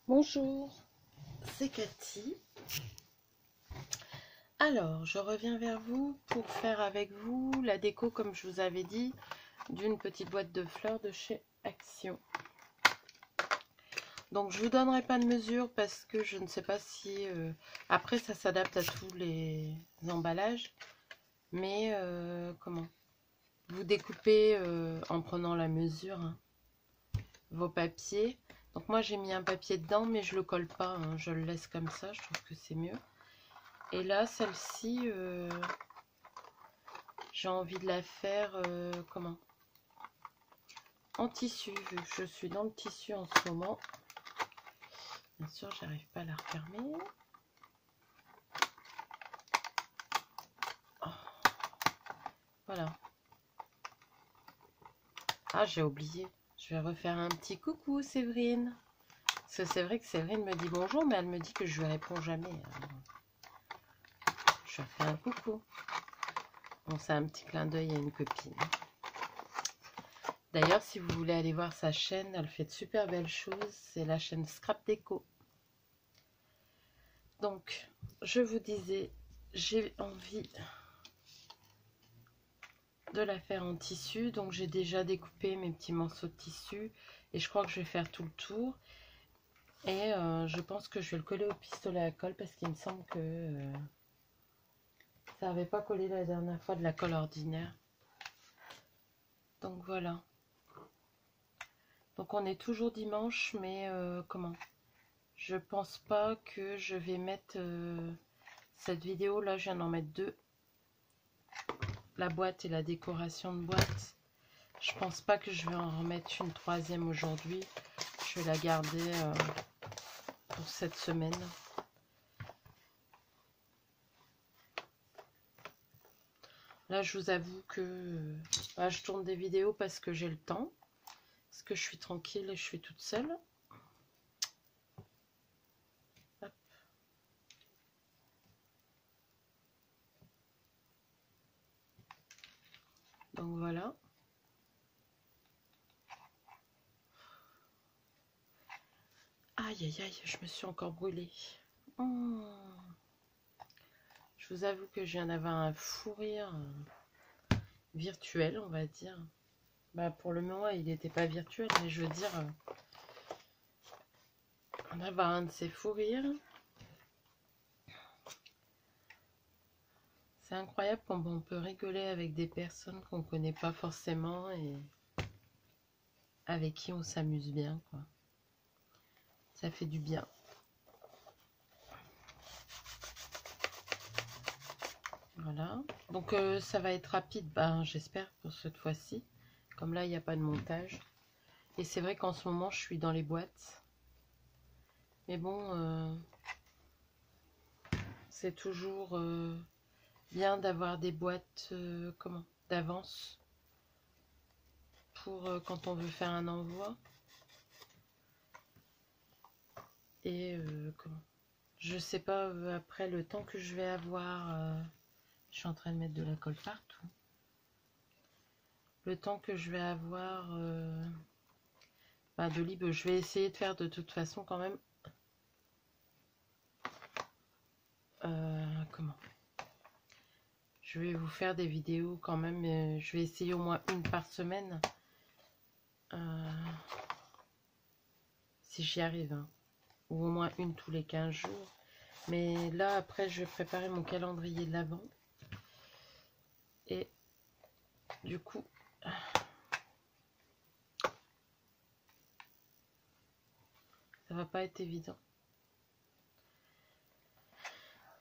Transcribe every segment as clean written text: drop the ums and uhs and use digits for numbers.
Bonjour, c'est Cathy. Alors, je reviens vers vous pour faire avec vous la déco, comme je vous avais dit, d'une petite boîte de fleurs de chez Action. Donc, je ne vous donnerai pas de mesure parce que je ne sais pas si... Après, ça s'adapte à tous les emballages. Mais, comment? Vous découpez en prenant la mesure, hein, vos papiers. Donc, moi, j'ai mis un papier dedans, mais je ne le colle pas, hein, je le laisse comme ça, je trouve que c'est mieux. Et là, celle-ci, j'ai envie de la faire, comment? En tissu, vu que je suis dans le tissu en ce moment. Bien sûr, j'arrive pas à la refermer. Oh, voilà. Ah, j'ai oublié. Je vais refaire un petit coucou, Séverine. Parce que c'est vrai que Séverine me dit bonjour, mais elle me dit que je lui réponds jamais. Alors, je fais un coucou. Bon, c'est un petit clin d'œil à une copine. D'ailleurs, si vous voulez aller voir sa chaîne, elle fait de super belles choses. C'est la chaîne Scrap Déco. Donc, je vous disais, j'ai envie de la faire en tissu. Donc, j'ai déjà découpé mes petits morceaux de tissu. Et je crois que je vais faire tout le tour. Et je pense que je vais le coller au pistolet à colle parce qu'il me semble que ça n'avait pas collé la dernière fois de la colle ordinaire. Donc, voilà. Donc, on est toujours dimanche, mais comment? Je pense pas que je vais mettre cette vidéo. Là, je viens d'en mettre deux. La boîte et la décoration de boîte. Je pense pas que je vais en remettre une troisième aujourd'hui. Je vais la garder pour cette semaine. Là, je vous avoue que je tourne des vidéos parce que j'ai le temps. Parce que je suis tranquille et je suis toute seule. Hop. Donc voilà. Aïe, aïe, aïe, je me suis encore brûlée. Je vous avoue que je viens d'avoir un fou rire virtuel, on va dire. Bah, pour le moment, il n'était pas virtuel, mais je veux dire, on va avoir un de ces fous rires. C'est incroyable comme on peut rigoler avec des personnes qu'on ne connaît pas forcément et avec qui on s'amuse bien, quoi. Ça fait du bien. Voilà. Donc ça va être rapide, ben, j'espère, pour cette fois-ci. Comme là, il n'y a pas de montage. Et c'est vrai qu'en ce moment, je suis dans les boîtes. Mais bon, c'est toujours bien d'avoir des boîtes comment, d'avance pour quand on veut faire un envoi. Et comment, je sais pas après le temps que je vais avoir. Je suis en train de mettre de la colle partout. Le temps que je vais avoir de libre, je vais essayer de faire de toute façon quand même. Comment, je vais vous faire des vidéos quand même. Je vais essayer au moins une par semaine. Si j'y arrive. Hein. Ou au moins une tous les 15 jours. Mais là, après, je vais préparer mon calendrier de l'Avent. Et du coup, ça va pas être évident.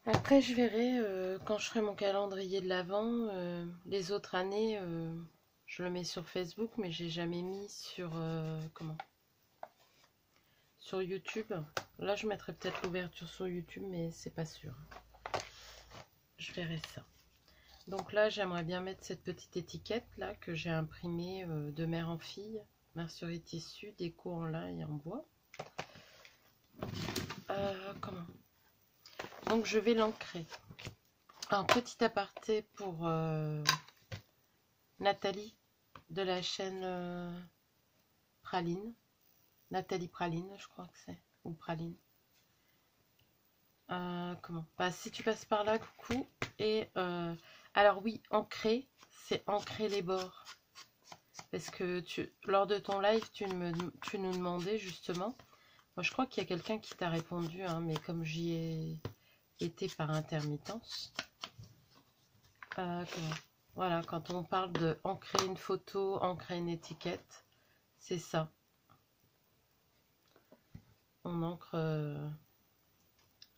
Après, je verrai quand je ferai mon calendrier de l'Avent. Les autres années, je le mets sur Facebook, mais j'ai jamais mis sur comment, sur YouTube. Là, je mettrai peut-être l'ouverture sur YouTube, mais c'est pas sûr. Je verrai ça. Donc là, j'aimerais bien mettre cette petite étiquette là que j'ai imprimée de mère en fille, mercerie tissu, déco en lin et en bois. Comment? Donc je vais l'ancrer. Un petit aparté pour Nathalie de la chaîne Praline. Nathalie Praline, je crois que c'est. Ou praline. Comment? Bah, si tu passes par là, coucou. Et alors oui, ancrer, c'est ancrer les bords. Parce que lors de ton live, tu nous demandais justement. Moi, je crois qu'il y a quelqu'un qui t'a répondu, hein, mais comme j'y ai été par intermittence. Voilà, quand on parle de ancrer une photo, ancrer une étiquette, c'est ça. On ancre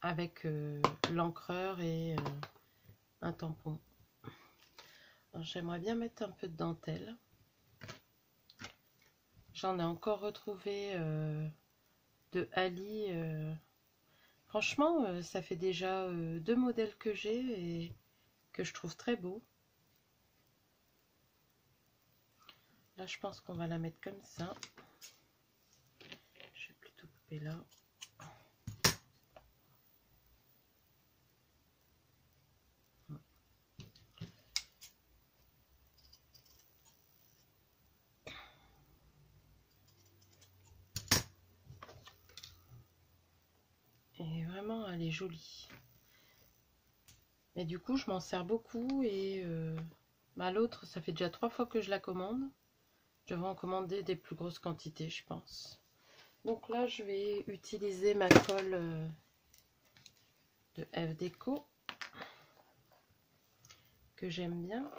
avec l'encreur et un tampon. J'aimerais bien mettre un peu de dentelle. J'en ai encore retrouvé de Ali. Franchement, ça fait déjà 2 modèles que j'ai et que je trouve très beau. Là, je pense qu'on va la mettre comme ça. Je vais plutôt couper là. Et vraiment, elle est jolie. Et du coup, je m'en sers beaucoup et l'autre, ça fait déjà 3 fois que je la commande. Je vais en commander des plus grosses quantités, je pense. Donc là, je vais utiliser ma colle de F Déco que j'aime bien.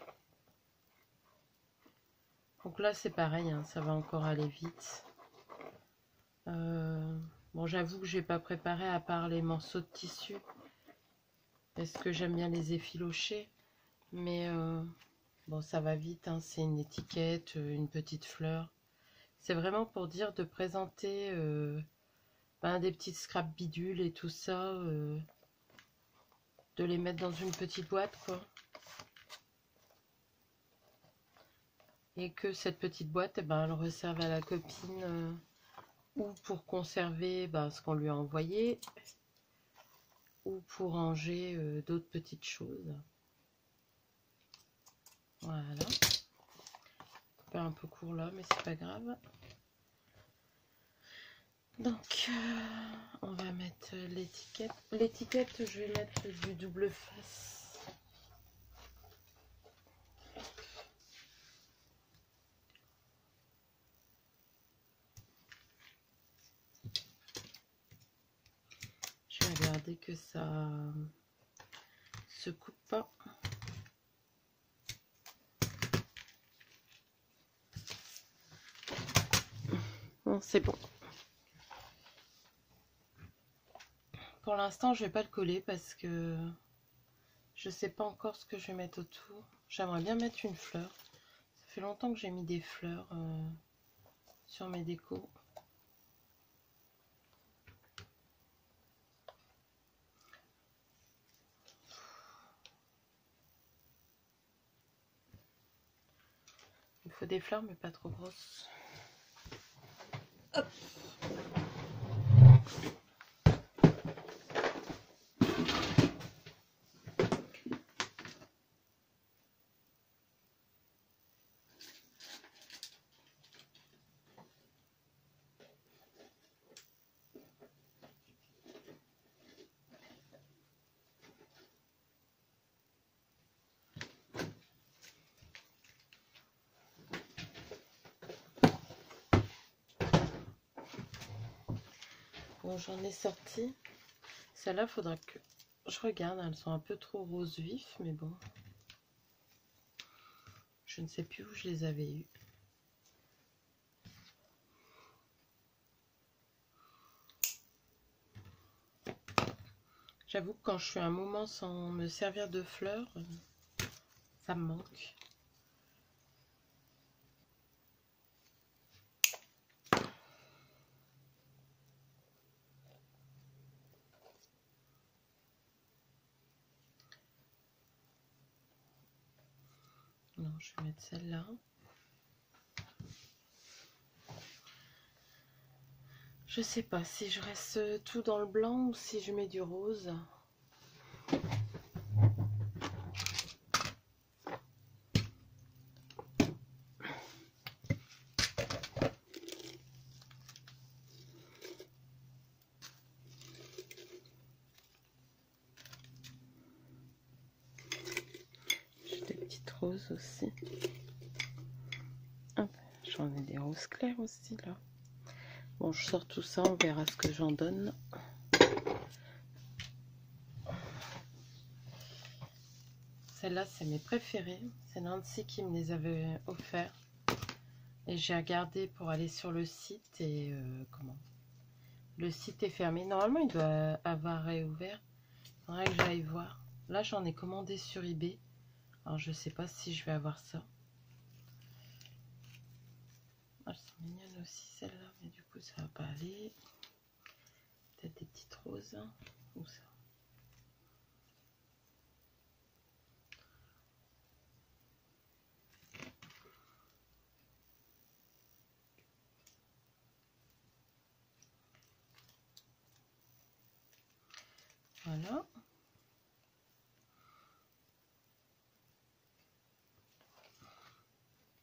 Donc là, c'est pareil, hein, ça va encore aller vite. Bon, j'avoue que je n'ai pas préparé à part les morceaux de tissu parce que j'aime bien les effilocher. Mais bon, ça va vite, hein, c'est une étiquette, une petite fleur. C'est vraiment pour dire de présenter des petites scraps bidules et tout ça, de les mettre dans une petite boîte, quoi. Et que cette petite boîte, elle resserve à la copine ou pour conserver ce qu'on lui a envoyé, ou pour ranger d'autres petites choses. Voilà. Pas un peu court là, mais c'est pas grave. Donc, on va mettre l'étiquette. L'étiquette, je vais mettre du double face. Je vais regarder que ça se coupe pas. Bon, c'est bon. Pour l'instant, je vais pas le coller parce que je sais pas encore ce que je vais mettre autour. J'aimerais bien mettre une fleur. Ça fait longtemps que j'ai mis des fleurs sur mes décos. Il faut des fleurs, mais pas trop grosses. Hop. Bon, j'en ai sorti. Celles-là, faudra que je regarde. Elles sont un peu trop rose vif, mais bon. Je ne sais plus où je les avais eues. J'avoue que quand je suis un moment sans me servir de fleurs, ça me manque. Non, je vais mettre celle-là. Je sais pas si je reste tout dans le blanc ou si je mets du rose. roses aussi. J'en ai des roses clairs aussi là. Bon, je sors tout ça, on verra ce que j'en donne. Celles-là, c'est mes préférées. C'est Nancy qui me les avait offerts. Et j'ai regardé pour aller sur le site et comment? Le site est fermé. Normalement, il doit avoir réouvert. Il faudrait que j'aille voir. Là, j'en ai commandé sur eBay. Alors, je sais pas si je vais avoir ça. Ah, elles sont mignonnes aussi, celles-là. Mais du coup, ça va pas aller. Peut-être des petites roses. Où ça? Voilà.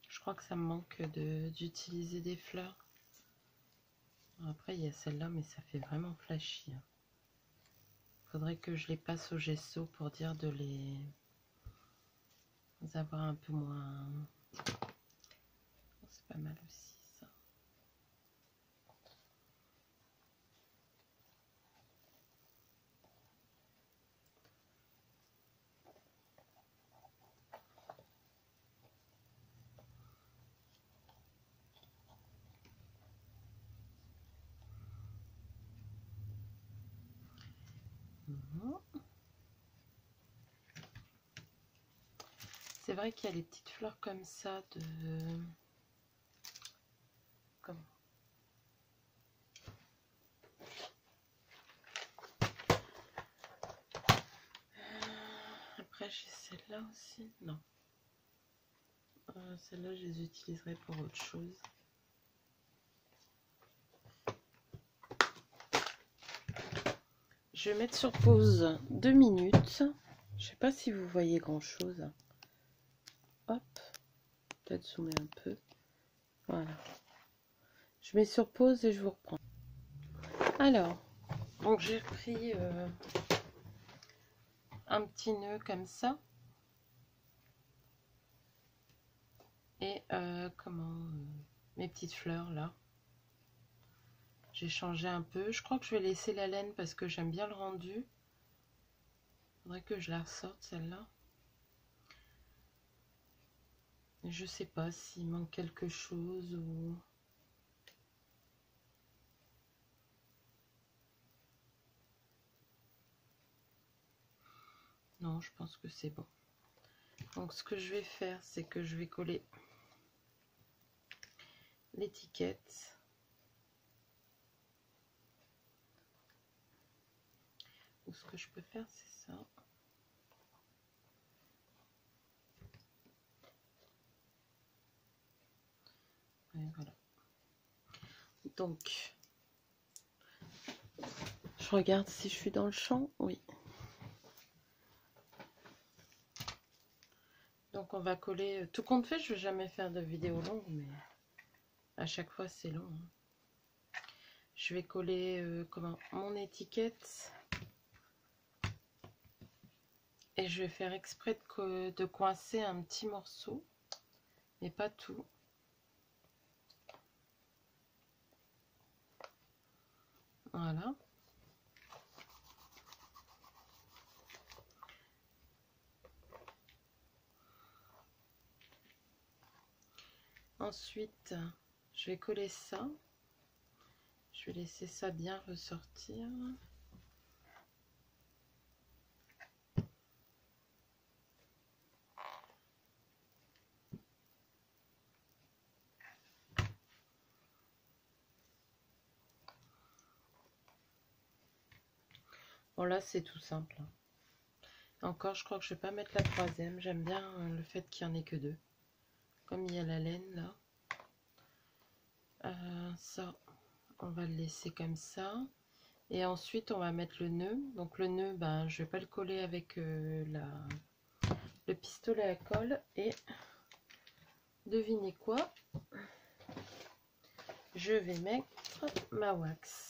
Je crois que ça me manque d'utiliser des fleurs. Après, il y a celle-là, mais ça fait vraiment flashy. Faudrait que je les passe au gesso pour dire de les avoir un peu moins. C'est pas mal aussi ça. C'est vrai qu'il y a les petites fleurs comme ça de... Comment? Après j'ai celle-là aussi. Non. Celle-là je les utiliserai pour autre chose. Je vais mettre sur pause 2 minutes. Je sais pas si vous voyez grand chose. Hop. Peut-être zoomer un peu. Voilà. Je mets sur pause et je vous reprends. Alors, donc j'ai repris un petit nœud comme ça. Et mes petites fleurs là. J'ai changé un peu. Je crois que je vais laisser la laine parce que j'aime bien le rendu. Faudrait que je la ressorte celle-là. Je sais pas s'il manque quelque chose ou... Non, je pense que c'est bon. Donc ce que je vais faire, c'est que je vais coller l'étiquette. Ou ce que je peux faire, c'est ça. Et voilà. Donc, je regarde si je suis dans le champ. Oui. Donc on va coller, tout compte fait, je vais jamais faire de vidéo longue, mais à chaque fois c'est long. Je vais coller mon étiquette et je vais faire exprès de coincer un petit morceau, mais pas tout. Voilà. Ensuite, je vais coller ça. Je vais laisser ça bien ressortir. Bon là c'est tout simple. Encore je crois que je vais pas mettre la troisième. J'aime bien le fait qu'il n'y en ait que deux. Comme il y a la laine là. Ça, on va le laisser comme ça. Et ensuite on va mettre le nœud. Donc le nœud, ben, je vais pas le coller avec le pistolet à colle. Et devinez quoi? Je vais mettre ma wax.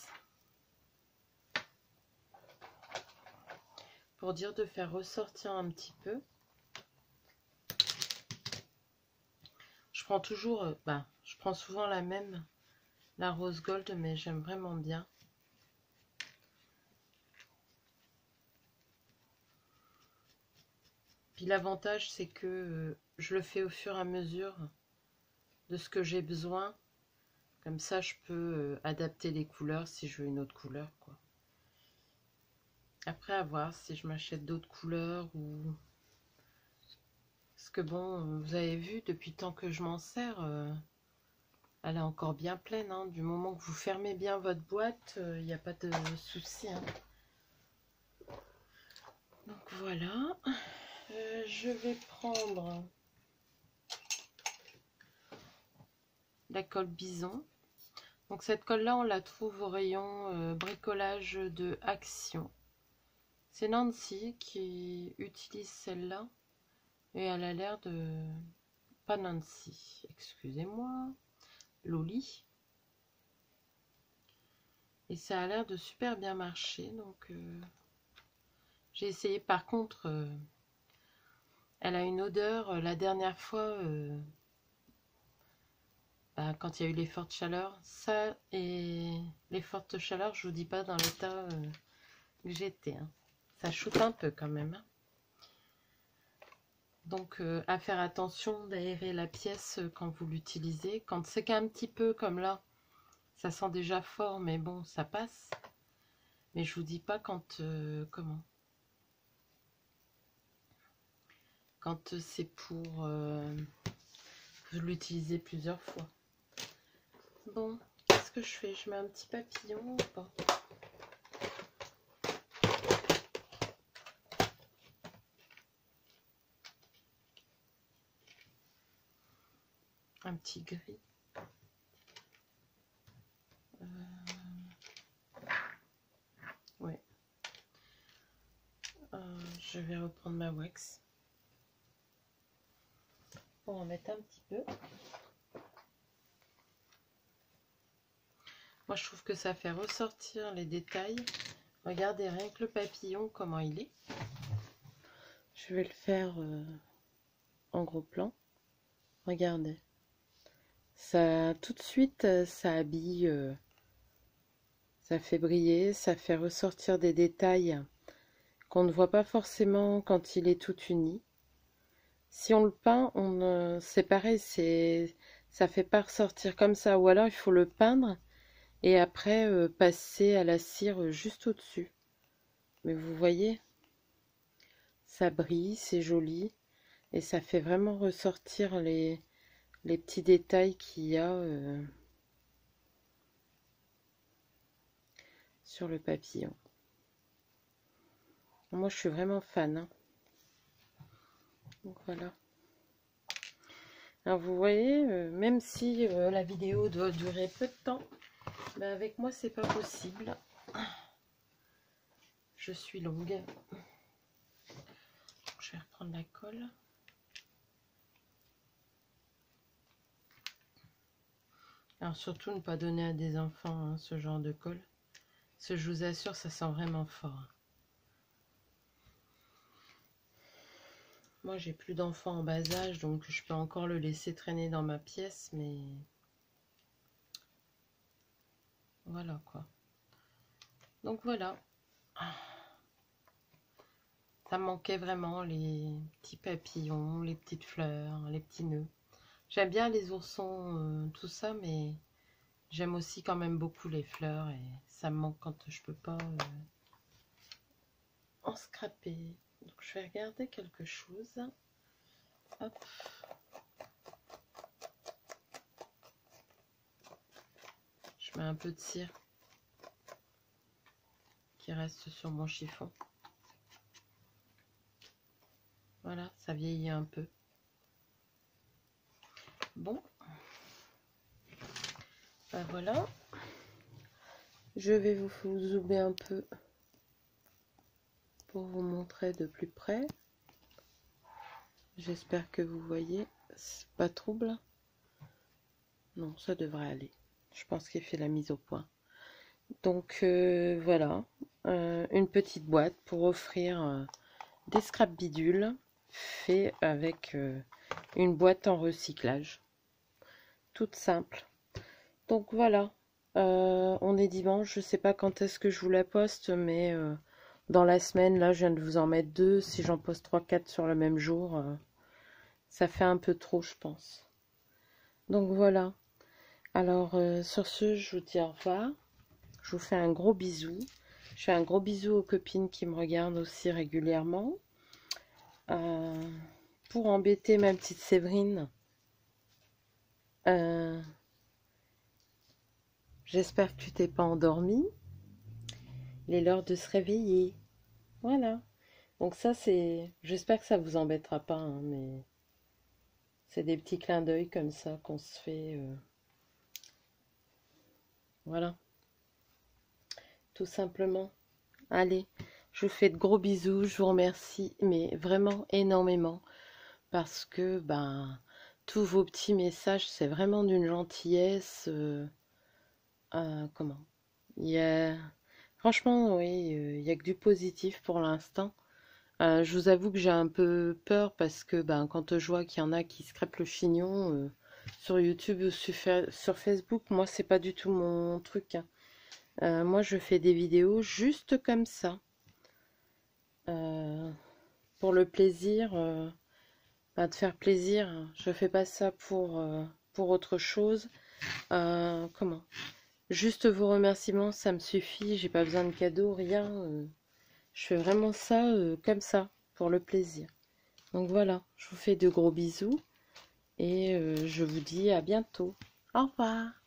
Pour dire de faire ressortir un petit peu. prends toujours, je prends souvent la même, la rose gold, mais j'aime vraiment bien. Puis l'avantage, c'est que je le fais au fur et à mesure de ce que j'ai besoin. Comme ça, je peux adapter les couleurs si je veux une autre couleur, quoi. Après, à voir si je m'achète d'autres couleurs ou... Parce que bon, vous avez vu, depuis le temps que je m'en sers, elle est encore bien pleine. Hein. Du moment que vous fermez bien votre boîte, il n'y a pas de souci. Hein. Donc voilà. Je vais prendre la colle Bison. Donc cette colle-là, on la trouve au rayon bricolage de Action. C'est Nancy qui utilise celle-là. Et elle a l'air de... Pas Nancy, excusez-moi. Loli. Et ça a l'air de super bien marcher. Donc j'ai essayé. Par contre, elle a une odeur. La dernière fois, quand il y a eu les fortes chaleurs, ça et les fortes chaleurs, je vous dis pas dans l'état que j'étais. Hein. Ça shoot un peu quand même. Hein. Donc à faire attention d'aérer la pièce quand vous l'utilisez. Quand c'est qu'un petit peu comme là, ça sent déjà fort, mais bon, ça passe. Mais je vous dis pas quand comment. Quand c'est pour vous l'utiliser plusieurs fois. Bon, qu'est-ce que je fais? Je mets un petit papillon ou pas? Un petit gris. Ouais. Je vais reprendre ma wax. Pour en mettre un petit peu. Moi, je trouve que ça fait ressortir les détails. Regardez rien que le papillon, comment il est. Je vais le faire en gros plan. Regardez. Ça, tout de suite, ça habille, ça fait briller, ça fait ressortir des détails qu'on ne voit pas forcément quand il est tout uni. Si on le peint, c'est pareil, ça fait pas ressortir comme ça. Ou alors il faut le peindre et après passer à la cire juste au-dessus. Mais vous voyez, ça brille, c'est joli et ça fait vraiment ressortir les petits détails qu'il y a sur le papillon. Moi, je suis vraiment fan. Hein. Donc voilà. Alors vous voyez, même si la vidéo doit durer peu de temps, ben avec moi, c'est pas possible. Je suis longue. Je vais reprendre la colle. Alors surtout ne pas donner à des enfants hein, ce genre de colle. Parce que je vous assure, ça sent vraiment fort. Moi, j'ai plus d'enfants en bas âge, donc je peux encore le laisser traîner dans ma pièce, mais voilà quoi. Donc voilà. Ça me manquait vraiment les petits papillons, les petites fleurs, les petits nœuds. J'aime bien les oursons, tout ça, mais j'aime aussi quand même beaucoup les fleurs et ça me manque quand je peux pas en scraper. Donc je vais regarder quelque chose. Hop. Je mets un peu de cire qui reste sur mon chiffon. Voilà, ça vieillit un peu. Bon. Ben voilà. Je vais vous zoomer un peu pour vous montrer de plus près. J'espère que vous voyez. C'est pas trouble. Non, ça devrait aller. Je pense qu'il fait la mise au point. Donc voilà. Une petite boîte pour offrir des scrap bidules faits avec une boîte en recyclage. toute simple. Donc voilà, on est dimanche, je sais pas quand est-ce que je vous la poste, mais dans la semaine, là, je viens de vous en mettre 2. Si j'en poste 3-4 sur le même jour, ça fait un peu trop, je pense. Donc voilà. Alors, sur ce, je vous dis au revoir. Je vous fais un gros bisou. Je fais un gros bisou aux copines qui me regardent aussi régulièrement. Pour embêter ma petite Séverine, j'espère que tu t'es pas endormie. Il est l'heure de se réveiller. Voilà. Donc ça, c'est... J'espère que ça vous embêtera pas, hein, mais c'est des petits clins d'œil comme ça qu'on se fait. Voilà. Tout simplement. Allez, je vous fais de gros bisous. Je vous remercie, mais vraiment énormément. Parce que, ben, tous vos petits messages, c'est vraiment d'une gentillesse. Comment? Il y a... Franchement, oui, il n'y a que du positif pour l'instant. Je vous avoue que j'ai un peu peur parce que ben, quand je vois qu'il y en a qui se crêpent le chignon sur YouTube ou sur Facebook, moi c'est pas du tout mon truc, hein. Moi je fais des vidéos juste comme ça. Pour le plaisir, ben, de faire plaisir. Je fais pas ça pour autre chose. Comment? Juste vos remerciements, ça me suffit. J'ai pas besoin de cadeaux, rien. Je fais vraiment ça comme ça, pour le plaisir. Donc voilà, je vous fais de gros bisous et je vous dis à bientôt. Au revoir.